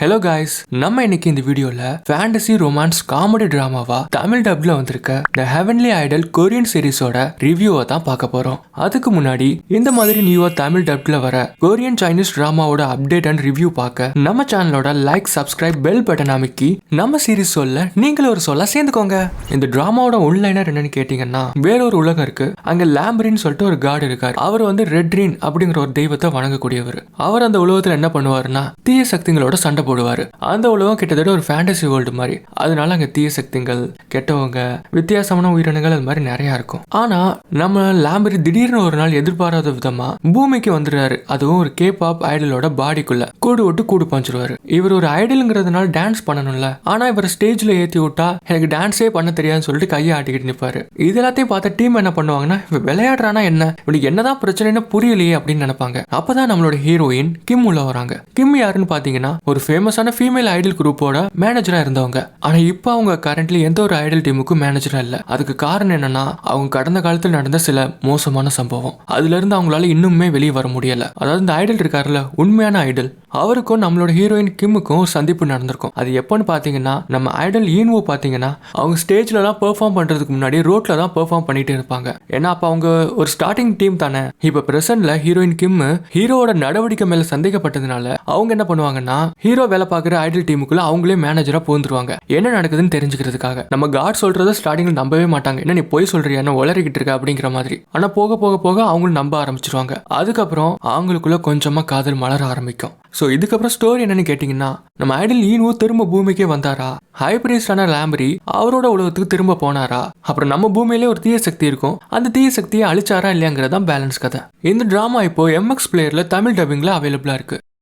Hello guys, நம்ம இன்னைக்கு இந்த வீடியோல ஃபேண்டசி ரொமான்ஸ் காமெடி டிராமாவா தமிழ் டப்ல வந்திருக்க த ஹெவன்லி ஐடல் கொரியன் சீரிஸோட ரிவ்யூவை தான் பார்க்க போறோம். அதுக்கு முன்னாடி இந்த மாதிரி நியூவா தமிழ் டப்ல வர கொரியன் சைனீஸ் டிராமாவோட அப்டேட் அண்ட் ரிவ்யூ பார்க்க நம்ம சேனலோட லைக், சப்ஸ்கிரைப், பெல் பட்டன் அமைக்கி நம்ம சீரிஸ் சொல்ல நீங்களும் ஒரு சொல்ல சேர்ந்துக்கோங்க. இந்த டிராமாவோட ஒன்லைனர் என்னன்னு கேட்டீங்கன்னா, வேற ஒரு உலகம் இருக்கு. அங்க லாம்பரின்னு சொல்லிட்டு ஒரு காட் இருக்காரு. அவர் வந்து ரெட்ரீன் அப்படிங்கிற ஒரு தெய்வத்தை வணங்கக்கூடியவர். அவர் அந்த உலகத்துல என்ன பண்ணுவாருன்னா, தீய சக்திகளோட சண்டை போடுவாரு. அந்த உலகம் கிட்டத்தட்ட ஒரு ஃபேண்டசி வேர்ல்டு மாதிரி. அதனால அங்க தீய சக்திகள், கெட்டவங்க, வித்தியாசமான உயிரினங்கள் அது மாதிரி நிறைய இருக்கும். ஆனா நம்ம லாம்பரி திடீர்னு ஒரு நாள் எதிர்பாராத விதமா பூமிக்கு வந்துடுறாரு. அதுவும் ஒரு கேபாப் ஐடலோட பாடிக்குள்ள கூடு விட்டு கூடு பாஞ்சிருவாரு. இவர் ஒரு ஐடலுங்கிறதுனால டான்ஸ் பண்ணணும்ல. ஆனா இவர் ஸ்டேஜ்ல ஏத்தி விட்டா எனக்கு டான்ஸே பண்ண தெரியாதுன்னு சொல்லிட்டு கையை ஆட்டிக்கிட்டு நிப்பாரு. இது எல்லாத்தையும் பார்த்த டீம் என்ன பண்ணுவாங்கன்னா, விளையாடுறானா என்ன, இவனுக்கு என்னதான் பிரச்சனைன்னு புரியலையே அப்படின்னு நினைப்பாங்க. அப்பதான் நம்மளோட ஹீரோயின் கிம் உள்ள வராங்க. கிம் யாருன்னு பாத்தீங்கன்னா, ஒரு ஃபேமஸான ஃபீமேல் ஐடல் குரூப்போட மேனேஜரா இருந்தவங்க. ஆனா இப்போ அவங்க கரண்ட்லி எந்த ஒரு ஐடல் டீமுக்கும் மேனேஜரா இல்ல. அதுக்கு காரணம் என்னன்னா, அவங்க கடந்த காலத்தில் நடந்த சில மோசமான சம்பவம். அதுல இருந்து அவங்களால இன்னுமே வெளியே வர முடியல. அதாவது இந்த ஐடல் இருக்காருல்ல, உண்மையான ஐடல், அவருக்கும் நம்மளோட ஹீரோயின் கிம்முக்கும் ஒரு சந்திப்பு நடந்திருக்கும். அது எப்பன்னு பாத்தீங்கன்னா, நம்ம ஐடல் ஈன்வோ பாத்தீங்கன்னா, அவங்க ஸ்டேஜ்ல எல்லாம் பெர்ஃபார்ம் பண்றதுக்கு முன்னாடி ரோட்ல தான் பெர்ஃபார்ம் பண்ணிட்டு இருப்பாங்க. ஏன்னா அப்ப அவங்க ஒரு ஸ்டார்டிங் டீம் தானே. இப்ப பிரசன்ட்ல ஹீரோயின் கிம் ஹீரோவோட நடவடிக்கை மேல சந்தேகப்பட்டதுனால அவங்க என்ன பண்ணுவாங்கன்னா, ஹீரோ வேலை பார்க்குற ஐடல் டீமுக்குள்ள அவங்களே மேனேஜரா போந்துருவாங்க. என்ன நடக்குதுன்னு தெரிஞ்சுக்கிறதுக்காக. நம்ம காட் சொல்றத ஸ்டார்டிங்ல நம்பவே மாட்டாங்க. என்ன நீ போய் சொல்றியா, என்ன உளறிக்கிட்டு இருக்க அப்படிங்கிற மாதிரி. ஆனா போக போக போக அவங்களும் நம்ப ஆரம்பிச்சிருவாங்க. அதுக்கப்புறம் அவங்களுக்குள்ள கொஞ்சமா காதல் மலர ஆரம்பிக்கும். ஸோ இதுக்கப்புறம் ஸ்டோரி என்னன்னு கேட்டீங்கன்னா, நம்ம ஐடல் ஈன்வோ திரும்ப பூமிக்கே வந்தாரா, ஹைப்ரிஸ்டான லாம்பரி அவரோட உலகத்துக்கு திரும்ப போனாரா, அப்புறம் நம்ம பூமியிலே ஒரு தீய சக்தி இருக்கும், அந்த தீய சக்தியை அழிச்சாரா இல்லையாங்கிறதான் பேலன்ஸ் கதை. இந்த டிராமா இப்போ MX பிளேயர்ல தமிழ் டப்பிங்ல அவைலபிளா இருக்கு.